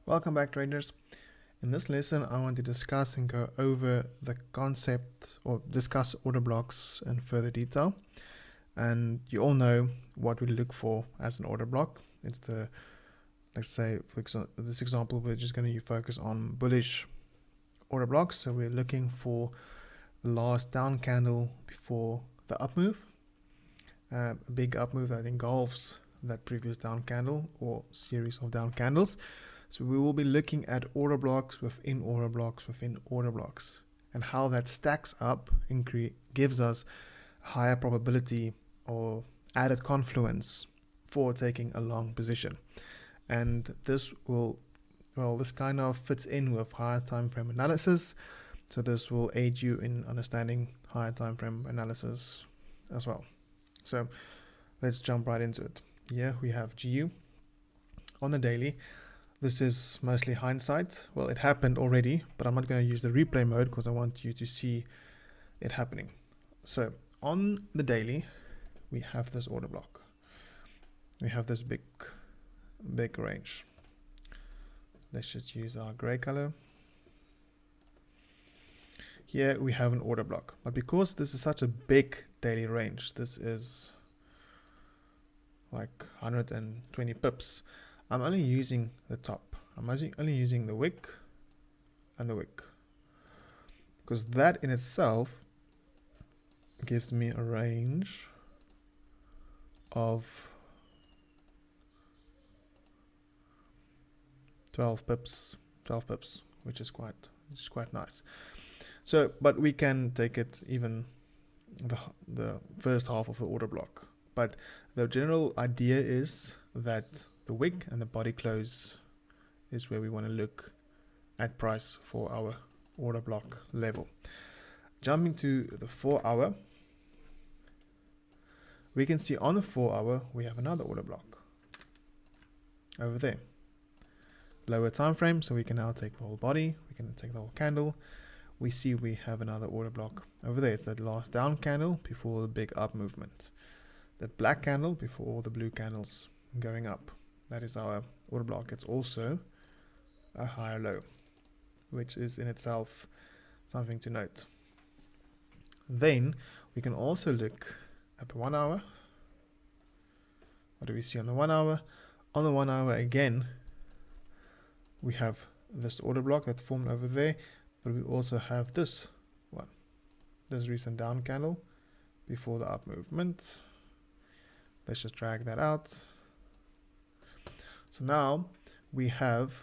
Welcome back, traders. In this lesson, I want to discuss and go over the concept or discuss order blocks in further detail. And you all know what we look for as an order block. It's the, let's say, for this example, we're just going to focus on bullish order blocks. So we're looking for the last down candle before the up move, a big up move that engulfs that previous down candle or series of down candles. So we will be looking at order blocks within order blocks within order blocks, and how that stacks up and gives us a higher probability or added confluence for taking a long position. And this this kind of fits in with higher time frame analysis. So this will aid you in understanding higher time frame analysis as well. So let's jump right into it. Here we have GU on the daily. This is mostly hindsight. Well, it happened already, but I'm not going to use the replay mode because I want you to see it happening. So on the daily, we have this order block. We have this big range. Let's just use our gray color. Here we have an order block, but because this is such a big daily range, this is like 120 pips. I'm only using the top. I'm only using the wick and the wick, because that in itself gives me a range of 12 pips, which is quite nice. So, but we can take it even the first half of the order block. But the general idea is that the wick and the body close is where we want to look at price for our order block level. Jumping to the 4 hour, we can see on the 4 hour we have another order block over there. Lower time frame, so we can now take the whole body, we can take the whole candle. We see we have another order block over there. It's that last down candle before the big up movement. That black candle before all the blue candles going up. That is our order block. It's also a higher low, which is in itself something to note. Then we can also look at the 1 hour. What do we see on the 1 hour? On the 1 hour again, we have this order block that's formed over there, but we also have this one, this recent down candle before the up movement. Let's just drag that out. So now we have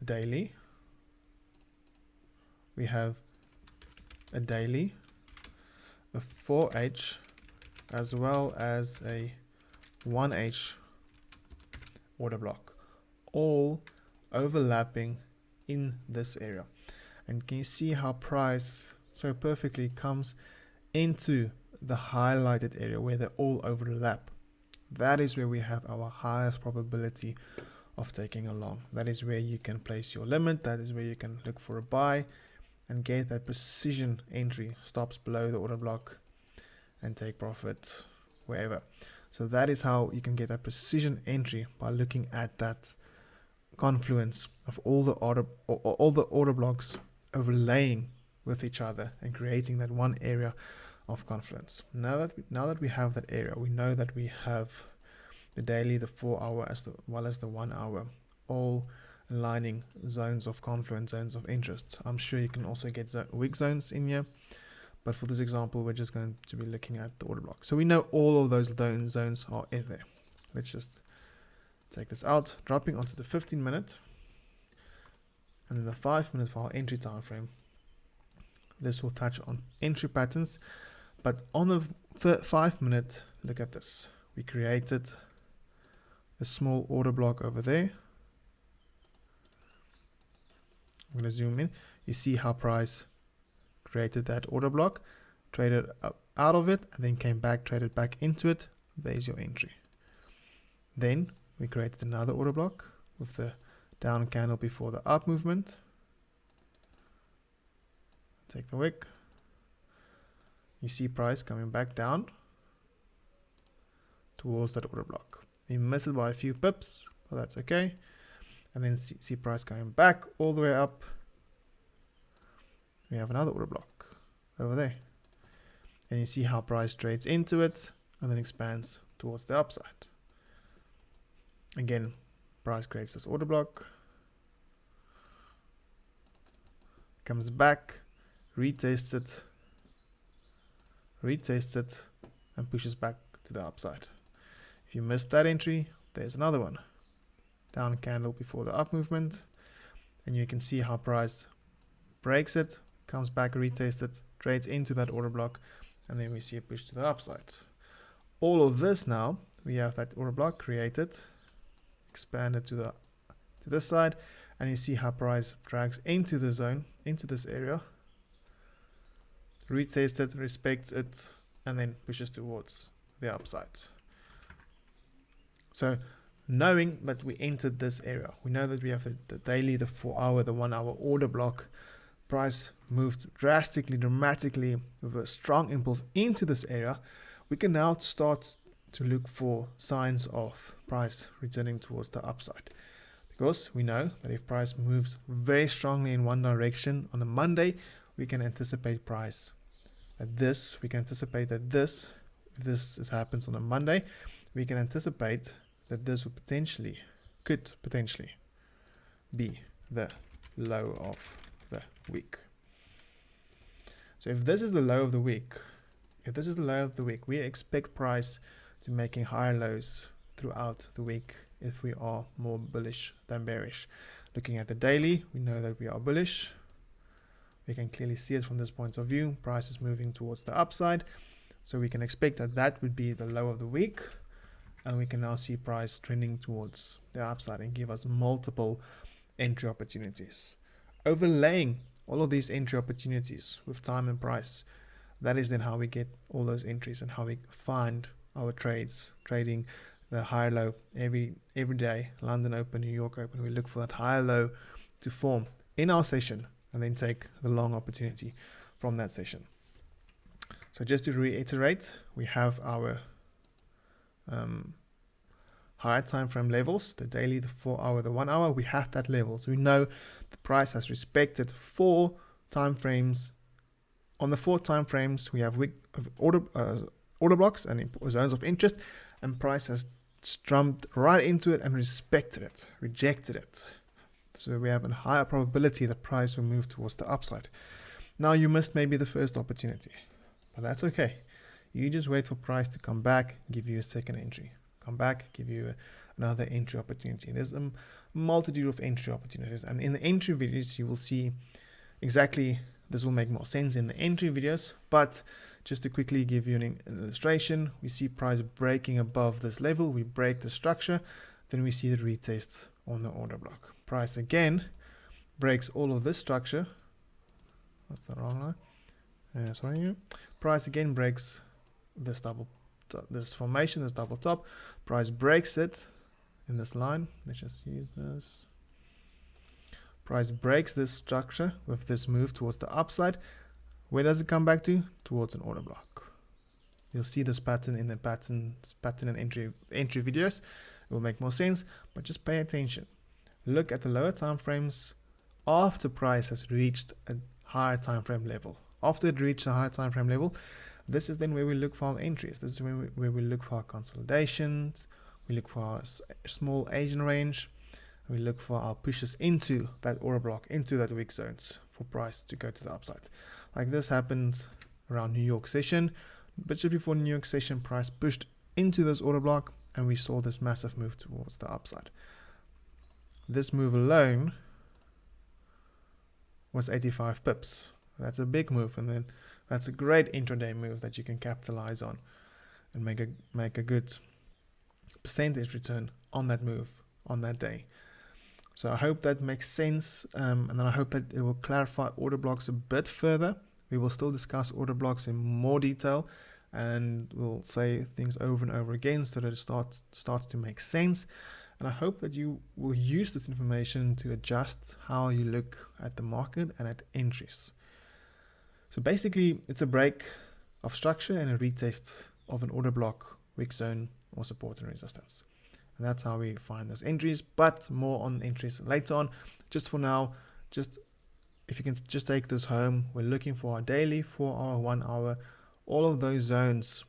a daily, we have a daily, a 4H, as well as a 1H order block, all overlapping in this area. And can you see how price so perfectly comes into the highlighted area where they all overlap? That is where we have our highest probability of taking a long. That is where you can place your limit. That is where you can look for a buy and get that precision entry, stops below the order block, and take profit wherever. So that is how you can get that precision entry, by looking at that confluence of all the order blocks overlaying with each other and creating that one area of confluence. Now that we have that area, we know that we have the daily, the 4 hour, as well as the 1 hour, all aligning zones of confluence, zones of interest. I'm sure you can also get wick zones in here, but for this example, we're just going to be looking at the order block. So we know all of those zones are in there. Let's just take this out, dropping onto the 15-minute, and then the 5-minute for our entry time frame. This will touch on entry patterns, but on the 5-minute, look at this. We created a small order block over there. I'm going to zoom in. You see how price created that order block, traded out of it, and then came back, traded back into it. There's your entry. Then we created another order block with the down candle before the up movement. Take the wick. You see price coming back down towards that order block. We missed it by a few pips, so that's okay. And then see price going back all the way up. We have another order block over there. And you see how price trades into it and then expands towards the upside. Again, price creates this order block, comes back, retests it, and pushes back to the upside. If you missed that entry, there's another one. Down candle before the up movement, and you can see how price breaks it, comes back, retests it, trades into that order block, and then we see a push to the upside. All of this now, we have that order block created, expanded to this side, and you see how price drags into the zone, into this area, retests it, respects it, and then pushes towards the upside. So knowing that we entered this area, we know that we have the daily, the 4-hour, the 1-hour order block. Price moved dramatically with a strong impulse into this area. We can now start to look for signs of price returning towards the upside, because we know that if price moves very strongly in one direction on a Monday, we can anticipate price at this. We can anticipate that this, if this happens on a Monday, we can anticipate that this could potentially be the low of the week. So if this is the low of the week, we expect price to making higher lows throughout the week if we are more bullish than bearish. Looking at the daily, we know that we are bullish. We can clearly see it from this point of view. Price is moving towards the upside, so we can expect that would be the low of the week, and we can now see price trending towards the upside and give us multiple entry opportunities. Overlaying all of these entry opportunities with time and price, that is then how we get all those entries and how we find our trades, trading the higher low every day. London open, New York open, we look for that higher low to form in our session and then take the long opportunity from that session. So just to reiterate, we have our higher time frame levels, the daily, the 4-hour, the 1-hour. We have that level, so we know the price has respected 4 time frames. On the 4 time frames, we have order blocks and zones of interest, and price has jumped right into it and rejected it. So we have a higher probability that price will move towards the upside. Now you missed maybe the first opportunity, but that's okay. You just wait for price to come back, give you a second entry. Come back, give you another entry opportunity. There's a multitude of entry opportunities, and in the entry videos you will see exactly, this will make more sense in the entry videos, but just to quickly give you an illustration, we see price breaking above this level, we break the structure, then we see the retest on the order block. Price again breaks all of this structure, that's the wrong line, price again breaks this formation, this double top, price breaks it in this line, let's just use this, price breaks this structure with this move towards the upside. Where does it come back to? Towards an order block. You'll see this pattern in the pattern and entry videos. It will make more sense, but just pay attention. Look at the lower time frames after price has reached a higher time frame level. After it reached a higher time frame level, this is then where we look for our entries. This is where we look for our consolidations. We look for our small Asian range. We look for our pushes into that order block, into that weak zones for price to go to the upside. Like this happened around New York session, but just before New York session, price pushed into this order block and we saw this massive move towards the upside. This move alone was 85 pips. That's a big move, and then that's a great intraday move that you can capitalize on and make a good percentage return on that move on that day. So I hope that makes sense, and then I hope that it will clarify order blocks a bit further. We will still discuss order blocks in more detail, and we'll say things over and over again so that it starts to make sense. And I hope that you will use this information to adjust how you look at the market and at entries. So basically, it's a break of structure and a retest of an order block, weak zone, or support and resistance. And that's how we find those entries, but more on entries later on. Just for now, just if you can just take this home, we're looking for our daily, 4 hour, 1 hour, all of those zones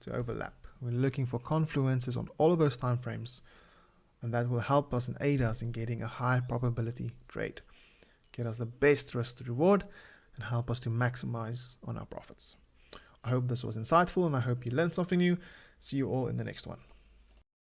to overlap. We're looking for confluences on all of those time frames, and that will help us and aid us in getting a high probability trade, get us the best risk to reward, and help us to maximize on our profits. I hope this was insightful, and I hope you learned something new. See you all in the next one.